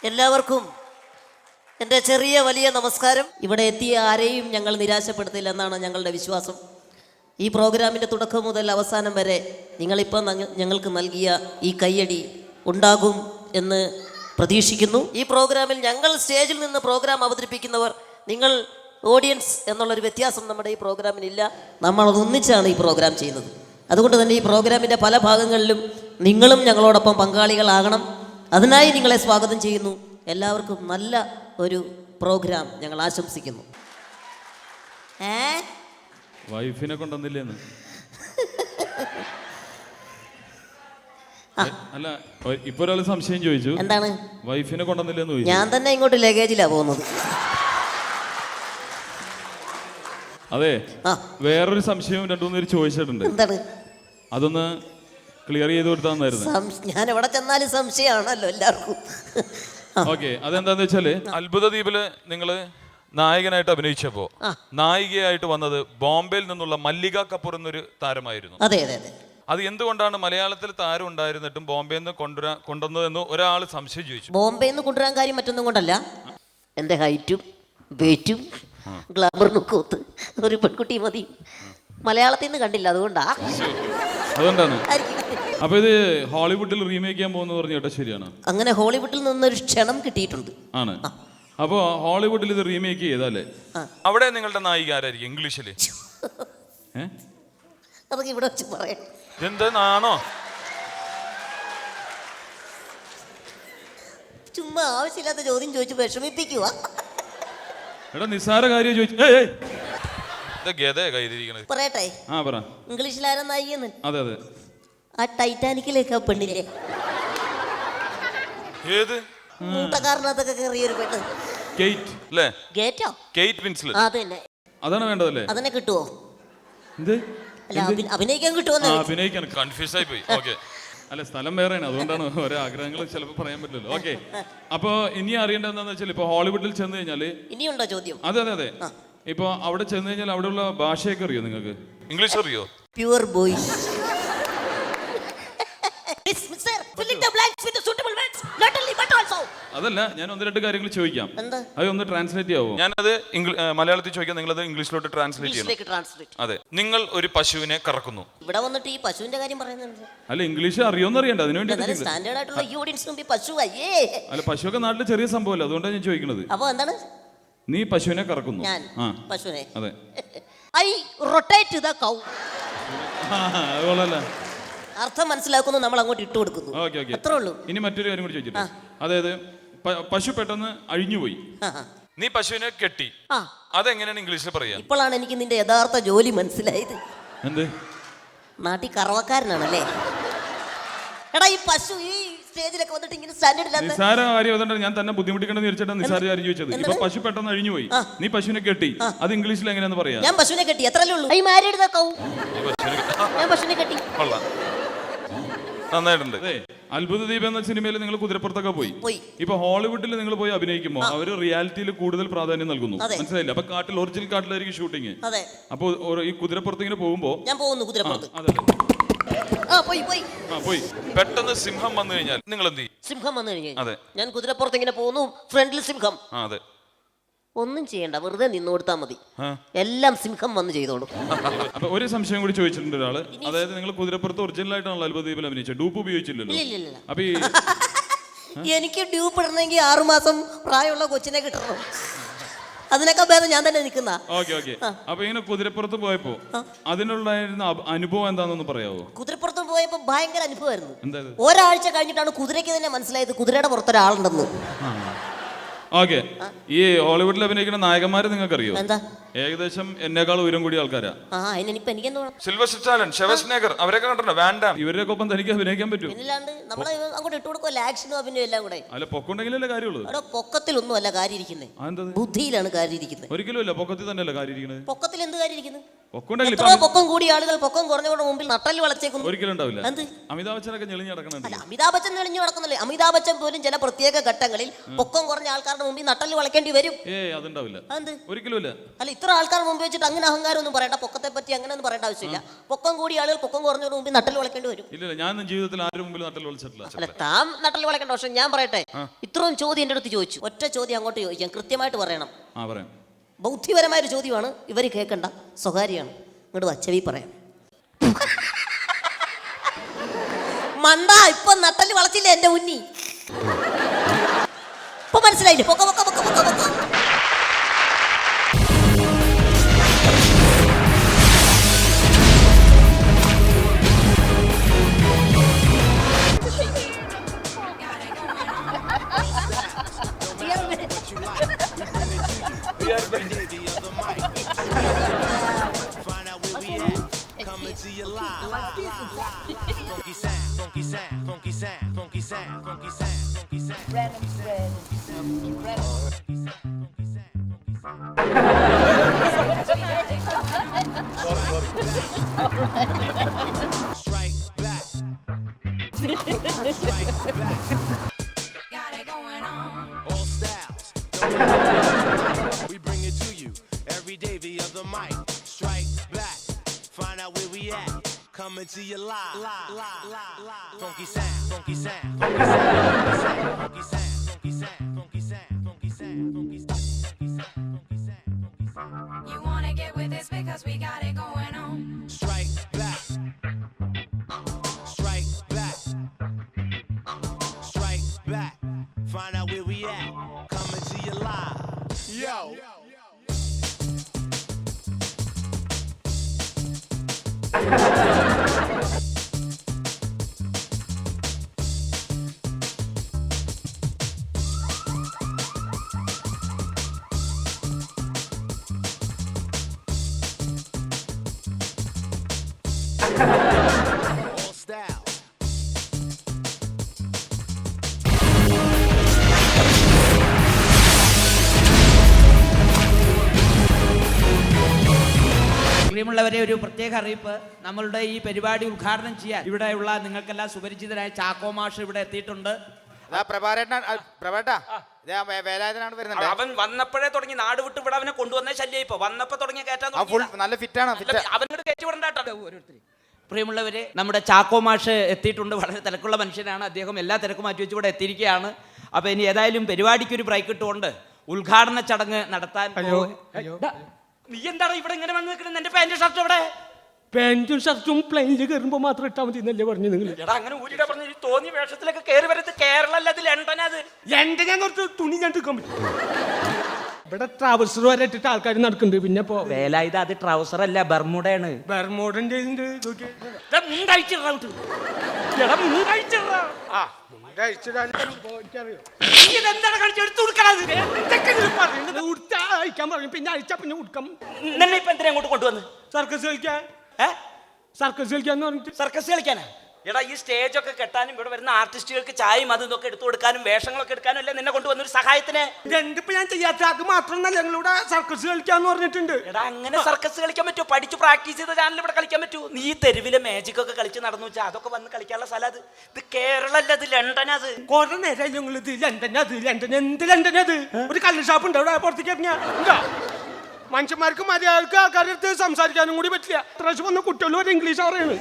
എല്ലാവർക്കും എൻ്റെ ചെറിയ വലിയ നമസ്കാരം. ഇവിടെ എത്തിയ ആരെയും ഞങ്ങൾ നിരാശപ്പെടുത്തില്ല എന്നാണ് ഞങ്ങളുടെ വിശ്വാസം. ഈ പ്രോഗ്രാമിൻ്റെ തുടക്കം മുതൽ അവസാനം വരെ നിങ്ങളിപ്പോൾ ഞങ്ങൾക്ക് നൽകിയ ഈ കയ്യടി ഉണ്ടാകും എന്ന് പ്രതീക്ഷിക്കുന്നു. ഈ പ്രോഗ്രാമിൽ ഞങ്ങൾ സ്റ്റേജിൽ നിന്ന് പ്രോഗ്രാം അവതരിപ്പിക്കുന്നവർ, നിങ്ങൾ ഓഡിയൻസ് എന്നുള്ളൊരു വ്യത്യാസം നമ്മുടെ ഈ പ്രോഗ്രാമിനില്ല. നമ്മൾ ഒന്നിച്ചാണ് ഈ പ്രോഗ്രാം ചെയ്യുന്നത്. അതുകൊണ്ട് തന്നെ ഈ പ്രോഗ്രാമിൻ്റെ പല ഭാഗങ്ങളിലും നിങ്ങളും ഞങ്ങളോടൊപ്പം പങ്കാളികളാകണം. അതിനായി നിങ്ങളെ സ്വാഗതം ചെയ്യുന്നു. എല്ലാവർക്കും നല്ല ഒരു പ്രോഗ്രാം ഞങ്ങൾ ആശംസിക്കുന്നു. വൈഫിനെ കൊണ്ടുവന്നില്ലേന്ന്? അല്ല, ഇപ്പൊ ഒരാൾ സംശയം ചോദിച്ചു, എന്താണ് വൈഫിനെ കൊണ്ടുവന്നില്ലെന്ന് ചോദിച്ചു. ഞാൻ തന്നെ ഇങ്ങോട്ട് ലഗേജിലാ പോകുന്നത്. അതെ, വേറൊരു സംശയം രണ്ടു മൂന്ന് പേര് ചോദിച്ചിട്ടുണ്ട്. എന്താണ്? അതൊന്ന് ക്ലിയർ ചെയ്ത് കൊടുത്താന്നായിരുന്നു. ഞാൻ എവിടെ ചെന്നാലും സംശയമാണല്ലോ എല്ലാവർക്കും. ഓക്കെ, അതെന്താന്ന് വെച്ചാല് അത്ഭുത ദ്വീപില് നിങ്ങള് നായകനായിട്ട് അഭിനയിച്ചപ്പോ നായികയായിട്ട് വന്നത് ബോംബെയിൽ നിന്നുള്ള മല്ലിക കപൂർ എന്നൊരു താരമായിരുന്നു. അതെ അതെ അതെ. അത് എന്തുകൊണ്ടാണ് മലയാളത്തിൽ താരം ഉണ്ടായിരുന്നിട്ടും ബോംബെയിൽ നിന്ന് കൊണ്ടുവന്നതെന്ന് ഒരാൾ സംശയം ചോദിച്ചു. ബോംബെയിൽ നിന്ന് കൊണ്ടുവരാൻ കാര്യം മറ്റൊന്നും കൊണ്ടല്ല, എൻ്റെ ഹൈറ്റും വെയിറ്റും ഗ്ലാമറിനും ഒത്ത് ഒരു പെൺകുട്ടി മതി. മലയാളത്തിൽ നിന്ന് കണ്ടില്ല, അതുകൊണ്ടാണ്. അപ്പൊ ഇത് ഹോളിവുഡിൽ റീമേക്ക് ചെയ്യാൻ പോകുന്ന പറഞ്ഞു കേട്ടോ, ശരിയാണ്? അങ്ങനെ ഹോളിവുഡിൽ നിന്നൊരു ക്ഷണം കിട്ടിയിട്ടുണ്ട്. ആണ്. അപ്പൊ ഹോളിവുഡിൽ ഇത് റീമേക്ക് ചെയ്താലേ അവിടെ നിങ്ങളുടെ നായിക ആരായിരിക്കും ഇംഗ്ലീഷില്? അതൊക്കെ ഇവിടെ വെച്ച് പറയാം. എന്താണോ ചുമ്മാ ആവശ്യമില്ലാത്ത ചോദ്യം ചോദിച്ചു വിഷമിപ്പിക്കുക. എടാ, നിസ്സാര കാര്യം ചോദിച്ചു. പറയട്ടെ, ഇംഗ്ലീഷിൽ ആരാ നായികന്ന്? അതെ അതെ, ആ ടൈറ്റാനിക്കിലേക്ക് പെണ്ണില്ലേ, ഏത് മൂട്ടക്കാരനകത്തൊക്കെ കയറിയൊരു പെണ്ണ്, കേറ്റോ? കേറ്റ് വിൻസ്ലെറ്റ്. അത് തന്നെ. അതാണ് വേണ്ടതല്ലേ? അതന്നെ കിട്ടുവോ? അല്ല, അഭിനയിക്കാൻ കിട്ടുമോ? അഭിനയിക്കാൻ കൺഫ്യൂസ് ആയി പോയി. ഓക്കെ, അല്ല, സ്ഥലം വേറെയാണ്, അതുകൊണ്ടാണ് ഓരോ ആഗ്രഹങ്ങൾ ചിലപ്പോൾ പറയാൻ പറ്റില്ലല്ലോ. ഓക്കെ, അപ്പൊ ഇനി അറിയേണ്ടത് എന്താന്ന് വെച്ചാൽ ഇപ്പൊ ഹോളിവുഡിൽ ചെന്ന് കഴിഞ്ഞാല് ഇനിയുണ്ടോ ചോദ്യം? അതെ അതെ അതെ. ഇപ്പൊ അവിടെ ചെന്ന് കഴിഞ്ഞാൽ അവിടെയുള്ള ഭാഷയൊക്കെ അറിയോ നിങ്ങൾക്ക്? ഇംഗ്ലീഷ് അറിയോ? Pure boy. അതല്ല, ഞാൻ ഒന്ന് രണ്ട് കാര്യങ്ങൾ ചോദിക്കാം, അത് ഒന്ന് ട്രാൻസ്ലേറ്റ് ചെയ്യാവോ? ഞാനത് മലയാളത്തിൽ ചോദിക്കാം, നിങ്ങളത് ഇംഗ്ലീഷിലോട്ട് ട്രാൻസ്ലേറ്റ് ചെയ്യണം. അതെ, നിങ്ങൾ ഒരു പശുവിനെ കറക്കുന്നു. ഇവിടെ വന്നിട്ട് ഈ പശുവിന്റെ കാര്യം പറയുന്നുണ്ട്. അല്ല, ഇംഗ്ലീഷ് അറിയോന്ന് അറിയണ്ട, അതിനുവേണ്ടി. അല്ല, പശുവൊക്കെ നാട്ടിൽ ചെറിയ സംഭവമല്ല, അതുകൊണ്ടാണ് ഞാൻ ചോദിക്കുന്നത്. അപ്പൊ എന്താണ്? നീ പശുവിനെ കറക്കുന്നു. പശുവിനെ? അതെ. I rotate the cow. അതുകൊള്ളല്ല, അർത്ഥം മനസ്സിലാക്കുന്നു, നമ്മൾ അങ്ങോട്ട് ഇട്ട് കൊടുക്കുന്നു. അത്രേ ഉള്ളൂ. ഇനി മറ്റൊരു കാര്യം കൂടി ചോദിച്ചിട്ട്, അതായത് പശു പെട്ടെന്ന് അഴിഞ്ഞുപോയി, നീ പശുവിനെ കെട്ടി, അതെങ്ങനെയാണ് ഇംഗ്ലീഷിൽ പറയാ? ഇപ്പോഴാണ് എനിക്ക് നിന്റെ യഥാർത്ഥ ജോലി മനസ്സിലായത്. എന്ത്? നാട്ടിൽ കറവക്കാരനാണല്ലേ? എടാ, ഈ പശു ഈ സ്റ്റേജിലൊക്കെ വന്നിട്ട് ഇങ്ങനെ സ്റ്റാൻഡേർഡ് ഇല്ലാത്ത നിസ്സാര കാര്യം ഞാൻ തന്നെ ബുദ്ധിമുട്ടിക്കണമെന്ന് വിചാരിച്ചിട്ടാണ് നിസ്സാര കാര്യം ചോദിച്ചത്. ഇപ്പൊ പശു പെട്ടെന്ന് അഴിഞ്ഞുപോയി, നീ പശുവിനെ കെട്ടി, അത് ഇംഗ്ലീഷിൽ എങ്ങനെയാന്ന് പറയാ? ഞാൻ പശുവിനെ കെട്ടി, എത്രയല്ലേ ഉള്ളൂ. I married the cow. ഞാൻ പശുവിനെ കെട്ടി. നന്നായിട്ടുണ്ട്. അത്ഭുത ദ്വീപ് എന്ന സിനിമയിൽ നിങ്ങൾ കുതിരപ്പുറത്തൊക്കെ പോയി. ഇപ്പൊ ഹോളിവുഡിൽ നിങ്ങൾ പോയി അഭിനയിക്കുമ്പോൾ അവര് റിയാലിറ്റിയിൽ കൂടുതൽ പ്രാധാന്യം നൽകുന്നു, മനസ്സിലായില്ല? അപ്പൊ കാട്ടിൽ, ഒറിജിനൽ കാട്ടിലായിരിക്കും ഷൂട്ടിങ്. അപ്പൊ ഈ കുതിരപ്പുറത്ത് ഇങ്ങനെ പോകുമ്പോ ഞാൻ പോകുന്നു കുതിരപ്പുറത്ത്. പോയി പെട്ടെന്ന് സിംഹം വന്നു കഴിഞ്ഞാൽ നിങ്ങൾ എന്ത് ചെയ്യും? സിംഹം വന്നു കഴിഞ്ഞാൽ ഞാൻ കുതിരപ്പുറത്ത് ഇങ്ങനെ പോകുന്നു, ഫ്രണ്ടിൽ സിംഹം. അതെ, ഒന്നും ചെയ്യണ്ട, വെറുതെ നിന്ന് കൊടുത്താൽ മതി, എല്ലാം സിംഹം വന്ന് ചെയ്തോളൂ. അപ്പൊ ഒരു സംശയം കൂടി ചോദിച്ചിട്ടുണ്ട് ഒരാള്, അതായത് നിങ്ങൾ കുതിരപ്പുറത്ത് ഒറിജിനൽ ആയിട്ടാണല്ലോ അത്ഭുത ദ്വീപിൽ അഭിനയിച്ചത്, ഡൂപ്പ് ഉപയോഗിച്ചില്ലല്ലോ? അപ്പൊ എനിക്ക് ഡ്യൂപ്പ് ഇടണമെങ്കിൽ 6 മാസം പ്രായമുള്ള കൊച്ചിനെ കിട്ടണം, അതിനൊക്കെ ഭേദം ഞാൻ തന്നെ നിൽക്കുന്ന. അപ്പൊ ഇങ്ങനെ കുതിരപ്പുറത്ത് പോയപ്പോ അതിനുള്ളായിരുന്ന അനുഭവം എന്താണെന്ന് പറയാവോ? കുതിരപ്പുറത്ത് പോയപ്പോ ഭയങ്കര അനുഭവമായിരുന്നു. ഒരാഴ്ച കഴിഞ്ഞിട്ടാണ് കുതിരയ്ക്ക് തന്നെ മനസ്സിലായത് കുതിരയുടെ പുറത്തൊരാളുണ്ടെന്ന്. ഓക്കെ, ഈ ഹോളിവുഡിൽ അഭിനയിക്കുന്ന നായകന്മാരെ നിങ്ങൾക്ക് അറിയോ? ഏകദേശം എന്നെക്കാൾ ഉയരം കൂടിയ ആൾക്കാരാ. സിൽവസ്റ്റർ സ്റ്റാലോൺ, ഷെവർസ്നെഗർ, അവരൊക്കെ കണ്ടോ? വാൻ ഡാം, ഇവരൊക്കെ ഒപ്പം തനിക്ക് അഭിനയിക്കാൻ പറ്റും? അല്ല, പൊക്കുണ്ടെങ്കിലല്ലേ കാര്യമുള്ളൂ. പൊക്കത്തിലൊന്നും അല്ല കാര്യം ഇരിക്കുന്നത്, ബുദ്ധിയിലാണ് കാര്യം ഇരിക്കുന്നത്. ഒരിക്കലും അല്ല, പൊക്കത്തിൽ തന്നെയല്ല കാര്യം ഇരിക്കുന്നത്. പൊക്കത്തിൽ എന്ത് കാര്യം ഇരിക്കുന്നത്? പൊക്കമുണ്ടെങ്കിൽ എത്രയോ പൊക്കം കൂടിയ ആളുകൾ പൊക്കം കുറഞ്ഞവരുടെ മുമ്പിൽ നട്ടല് വളച്ചേക്കുന്നു. ഒരിക്കലും ഉണ്ടാവില്ല. എന്ത് അമിതാഭ് ബച്ചനൊക്കെ ഞെളിഞ്ഞ് നടക്കണുണ്ട്. അല്ല, അമിതാഭ് ബച്ചൻ തെളിഞ്ഞു നടക്കുന്നില്ലേ? അമിതാഭ് ബച്ചൻ പോലും ചില പ്രത്യേക ഘട്ടങ്ങളിൽ പൊക്കം കുറഞ്ഞ ആൾക്കാരുടെ മുമ്പിൽ നട്ടല് വളയ്ക്കേണ്ടി വരും. അതുണ്ടാവില്ല, എന്ത് ഒരിക്കലും ഇല്ല. അല്ല, ഇത്ര ആൾക്കാർ മുമ്പ് വെച്ചിട്ട് അങ്ങനെ അഹങ്കാരം ഒന്നും പറയണ്ട. പൊക്കത്തെ പറ്റി അങ്ങനെ ഒന്നും പറയേണ്ട ആവശ്യമില്ല. പൊക്കം കൂടിയ ആളുകൾ പൊക്കം കുറഞ്ഞവരുടെ മുമ്പിൽ നട്ടല് വളയ്ക്കേണ്ടി വരും. ഇല്ല, ഞാൻ ജീവിതത്തിൽ ആരും മുമ്പിൽ നട്ടൽ വിളിച്ചിട്ടില്ല. അല്ല, താൻ നട്ടല് വളയ്ക്കേണ്ട. പക്ഷെ ഞാൻ പറയട്ടെ, ഇത്രയും ചോദ്യം എൻ്റെ അടുത്ത് ചോദിച്ചു. ഒറ്റ ചോദ്യം അങ്ങോട്ട് ചോദിക്കാം, കൃത്യമായിട്ട് പറയണം. പറയാം. ബൗദ്ധിപരമായൊരു ചോദ്യമാണ്, ഇവർ കേൾക്കണ്ട, സ്വകാര്യമാണ്. ഇങ്ങോട്ട് വച്ചവി പറയാം. മണ്ട, ഇപ്പൊ നട്ടല് വളച്ചില്ലേ എന്റെ ഉന്നി? ഇപ്പൊ മനസ്സിലായില്ലേ? പൊക്ക പൊക്ക പൊക്ക പൊക്ക പൊക്ക. We bring it to you every day via the mic. Strike back, find out where we at. Coming to you live. Funky sound, funky sound, funky sound, funky sound, funky sound, funky sound, funky sound, funky sound, funky sound, funky sound, funky sound. You wanna get with this because we got it going on. Strike back, strike back, strike back. Find out where we at. Coming to you live. Yo. All style. പ്രിയമുള്ളവരെ, ഒരു പ്രത്യേക അറിയിപ്പ്. നമ്മളുടെ ഈ പരിപാടി ഉദ്ഘാടനം ചെയ്യാൻ ഇവിടെയുള്ള നിങ്ങൾക്കെല്ലാം സുപരിചിതരായ ചാക്കോ മാഷ് ഇവിടെ എത്തിയിട്ടുണ്ട്. അവൻ വന്നപ്പോഴേ തുടങ്ങി നാട് വിട്ട് ഇവിടെ അവനെ കൊണ്ടുവന്ന ശല്യം. ഇപ്പൊ വന്നപ്പോ തുടങ്ങിയ കയറ്റാൻ നല്ല ഫിറ്റാണ്. അവനോട് കയറ്റി വിടണ്ടാട്ടോ ഓരോരുത്തർ. പ്രിയമുള്ളവരെ, നമ്മുടെ ചാക്കോ മാഷ് എത്തിയിട്ടുണ്ട്. വളരെ തിരക്കുള്ള മനുഷ്യനാണ് അദ്ദേഹം. എല്ലാ തിരക്കും മാറ്റി വെച്ച് ഇവിടെ എത്തിയിരിക്കുകയാണ്. അപ്പൊ ഇനി ഏതായാലും പരിപാടിക്ക് ഒരു ബ്രേക്ക് ഇട്ടുകൊണ്ട് ഉദ്ഘാടന ചടങ്ങ് നടത്താൻ. നീ എന്താണ് ഇവിടെ ഇങ്ങനെ വന്ന് നിൽക്കുന്നത്? എന്റെ പാന്റ് ഷർട്ട് ഇവിടെ. പാന്റും ഷർട്ടും പ്ലെയിനിൽ കയറുമ്പോ മാത്രം ഇട്ടാൽ മതി എന്നല്ലേ പറഞ്ഞു നിങ്ങൾ? എടാ, അങ്ങനെ ഊരിടാ പറഞ്ഞു. തോന്നിയ വേഷത്തിലൊക്കെ കയറി വരത്ത് കേരള അല്ല, അത് ലണ്ടൻ. അത് ലണ്ടൻ കുറച്ച് തുണി ഞാൻ എടുക്കാൻ പറ്റും. ഇവിടെ ട്രാവൽസർ വരെ ഇട്ടിട്ട് ആൾക്കാർ നടക്കുന്നുണ്ട്. പിന്നെ ഇപ്പോ വേലായുധ, അത് ട്രൗസർ അല്ല, ബർമുഡയാണ്. ബർമോഡന്റെ അയക്കാൻ പറയും. പിന്നെ അയച്ചാ പിന്നെ ഉടുക്കാം. ഇന്നലെ ഇപ്പൊ എന്തിനാ അങ്ങോട്ട് കൊണ്ടുവന്ന്? സർക്കസ് കളിക്കാൻ. സർക്കസ് കളിക്കാന്ന് പറഞ്ഞിട്ട്. സർക്കസ് കളിക്കാനാ? എടാ, ഈ സ്റ്റേജ് ഒക്കെ കെട്ടാനും ഇവിടെ വരുന്ന ആർട്ടിസ്റ്റുകൾക്ക് ചായയും അതും ഇതൊക്കെ എടുത്തു കൊടുക്കാനും വേഷങ്ങളൊക്കെ എടുക്കാനും അല്ലേ നിന്നെ കൊണ്ടുവന്നൊരു സഹായത്തിന്. രണ്ടിപ്പോ ഞാൻ ചെയ്യാത്ത അത് മാത്രമല്ല, ഞങ്ങളിവിടെ സർക്കസ് കളിക്കാന്ന് പറഞ്ഞിട്ടുണ്ട്. എടാ, അങ്ങനെ സർക്കസ് കളിക്കാൻ പറ്റുമോ? പഠിച്ച് പ്രാക്ടീസ് ചെയ്ത ചാനൽ ഇവിടെ കളിക്കാൻ പറ്റൂ? നീ തെരുവിലെ മാജിക് ഒക്കെ കളിച്ച് നടന്നു വെച്ചാൽ അതൊക്കെ വന്ന് കളിക്കാനുള്ള സ്ഥലം അത്. ഇത് കേരളം അല്ല, അത് ലണ്ടൻ. അത് കുറെ നേരം ഞങ്ങൾ ഇത് ലണ്ടൻ, അത് ലണ്ടൻ, എന്ത് ലണ്ടൻ? അത് ഒരു കള്ള് ഷാപ്പ് ഉണ്ട് അവിടെ, പുറത്തേക്ക് ഇറങ്ങിയാ മനുഷ്യന്മാർക്ക് മര്യാദക്ക് ആൾക്കാരുടെ അടുത്ത് സംസാരിക്കാനും കൂടി പറ്റില്ല. പ്രാവശ്യം വന്ന കുട്ടികളും ഒരു ഇംഗ്ലീഷ് അറിയാണ്.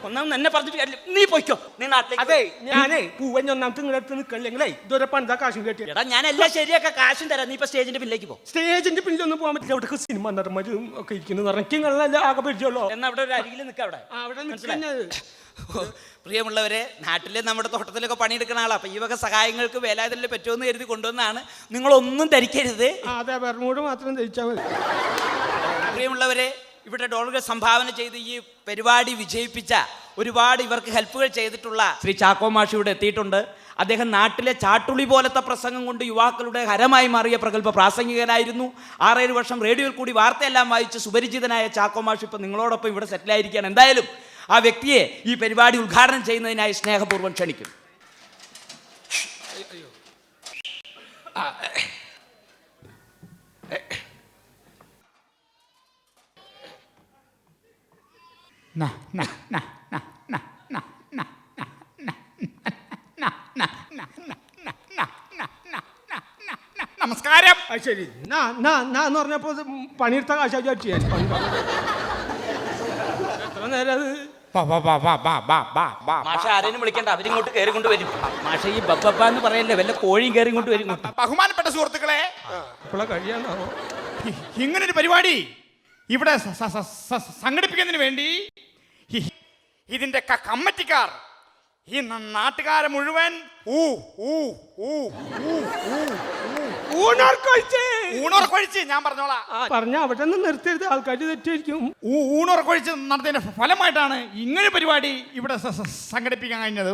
ഒന്നാമത് എന്നെ പറഞ്ഞിട്ട് കാര്യമില്ല. നീ പോയിക്കോ, നീ നാട്ടിലേക്ക്. അതെ, ഞാനേ പൂവൻ ഒന്നാമത്തെ നിങ്ങളുടെ അടുത്ത് നിൽക്കണില്ലെങ്കിലേ ഇതുവരെ പണ്ടാ കാശും കെട്ടിയ. എടാ, ഞാൻ എല്ലാം ശരിയാക്ക കാശും തരാം. നീ ഇപ്പൊ സ്റ്റേജിന്റെ പിന്നിലേക്ക് പോ. സ്റ്റേജിന്റെ പിന്നിലൊന്നും പോകാൻ പറ്റില്ല. അവിടെ സിനിമ നടന്മാരും ഒക്കെ ഇരിക്കുന്നത് നിറയ്ക്കുന്നല്ല ആകെ പരിചയമുള്ളൂ. എന്നാ അവിടെ ഒരു അരികിൽ നിൽക്കാം. അവിടെ നിൽക്കുന്നത്. പ്രിയമുള്ളവരെ, നാട്ടിലെ നമ്മുടെ തോട്ടത്തിലൊക്കെ പണിയെടുക്കുന്ന ആളാണ്. അപ്പം ഈ വക സഹായങ്ങൾക്ക് വേലായുധനിൽ പറ്റുമെന്ന് കരുതി കൊണ്ടുവന്നാണ്. നിങ്ങളൊന്നും ധരിക്കരുത്. അതെ, ബർമൂഡ് മാത്രം ധരിച്ചാൽ മതി. പ്രിയമുള്ളവരെ, ഇവിടെ ഡോളറുകൾ സംഭാവന ചെയ്ത് ഈ പരിപാടി വിജയിപ്പിച്ച ഒരുപാട് ഇവർക്ക് ഹെൽപ്പുകൾ ചെയ്തിട്ടുള്ള ശ്രീ ചാക്കോ മാഷ് ഇവിടെ എത്തിയിട്ടുണ്ട്. അദ്ദേഹം നാട്ടിലെ ചാട്ടുളി പോലത്തെ പ്രസംഗം കൊണ്ട് യുവാക്കളുടെ ഹരമായി മാറിയ പ്രഗത്ഭ പ്രാസംഗികനായിരുന്നു. 6-7 വർഷം റേഡിയോയിൽ കൂടി വാർത്തയെല്ലാം വായിച്ച് സുപരിചിതനായ ചാക്കോ മാഷ് ഇപ്പം നിങ്ങളോടൊപ്പം ഇവിടെ സെറ്റിലായിരിക്കുകയാണ്. എന്തായാലും ആ വ്യക്തിയെ ഈ പരിപാടി ഉദ്ഘാടനം ചെയ്യുന്നതിനായി സ്നേഹപൂർവ്വം ക്ഷണിക്കുന്നു. നമസ്കാരം. അത് ശരി എന്ന് പറഞ്ഞപ്പോ ഇത് പണിയെടുത്ത കാശാ ചെയ്യാൻ എത്ര നേരം അത് മാഷ ആരെയും വിളിക്കണ്ട, അവരിങ്ങോട്ട് കയറി കൊണ്ടുവരും. മാഷ ഈ ബബ്ബ എന്ന് പറയല്ലേ, വല്ല കോഴിയും കയറി കൊണ്ട് വരും. ബഹുമാനപ്പെട്ട സുഹൃത്തുക്കളെ, ഇപ്പോഴാ കഴിയാന്നാവോ? ഇങ്ങനൊരു പരിപാടി ഇവിടെ സംഘടിപ്പിക്കുന്നതിന് വേണ്ടി ഇതിന്റെ കമ്മിറ്റിക്കാർ ഈ നാട്ടുകാരെ മുഴുവൻ ഊണുറക്കൊഴിച്ച് ഞാൻ പറഞ്ഞോളാം. പറഞ്ഞ അവിടെ നിന്ന് നിർത്തരുത്, ആൾക്കാർ തെറ്റായിരിക്കും. ഊണുറക്കൊഴിച്ച് നടത്തിയതിന്റെ ഫലമായിട്ടാണ് ഇങ്ങനെ പരിപാടി ഇവിടെ സംഘടിപ്പിക്കാൻ കഴിഞ്ഞത്.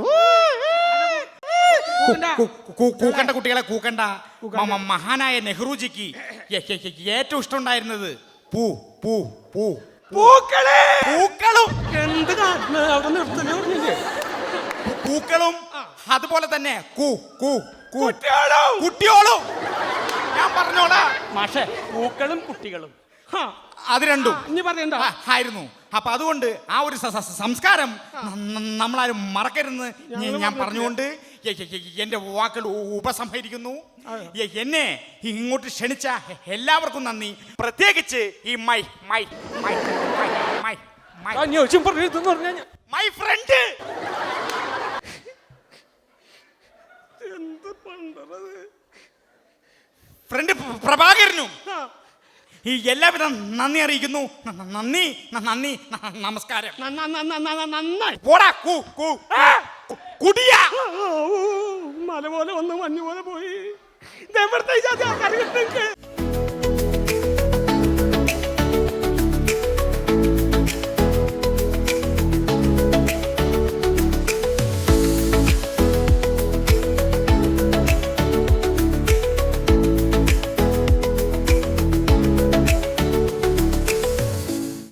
കൂക്കണ്ട കുട്ടികളെ കൂക്കണ്ട. മഹാനായ നെഹ്റുജിക്ക് ഏറ്റവും ഇഷ്ടമുണ്ടായിരുന്നത് പൂ പൂ പൂ പൂക്കളും എന്ത് കാരണം അവിടെ നിർത്തല് പറഞ്ഞില്ലേ? പൂക്കളും അതുപോലെ തന്നെ കുട്ടിയോളും ഞാൻ പറഞ്ഞോളാം. മാഷ പൂക്കളും കുട്ടികളും അത് രണ്ടും ഇനി പറയണ്ട. ആയിരുന്നു. അപ്പൊ അതുകൊണ്ട് ആ ഒരു സംസ്കാരം നമ്മളാരും മറക്കരുതെന്ന് ഞാൻ പറഞ്ഞുകൊണ്ട് എന്റെ വാക്കുകൾ ഉപസംഹരിക്കുന്നു. എന്നെ ഇങ്ങോട്ട് ക്ഷണിച്ച എല്ലാവർക്കും നന്ദി. പ്രത്യേകിച്ച് ഈ അന്വേഷിച്ചും പറയരുതെന്ന് പറഞ്ഞാ മൈ ഫ്രണ്ട് എന്ത് പണ്ടത് ഫ്രണ്ട് പ്രഭാകരനും ഈ എല്ലാവിധ നന്ദി അറിയിക്കുന്നു. നന്ദി നന്ദി നമസ്കാരം. നന്നായി. പോടാ കുടിയ മല പോലെ വന്ന് മഞ്ഞ് പോലെ പോയി. ഇതെവിടുത്തെ ഈ ജാതി ആൾക്കാര് കിട്ടും?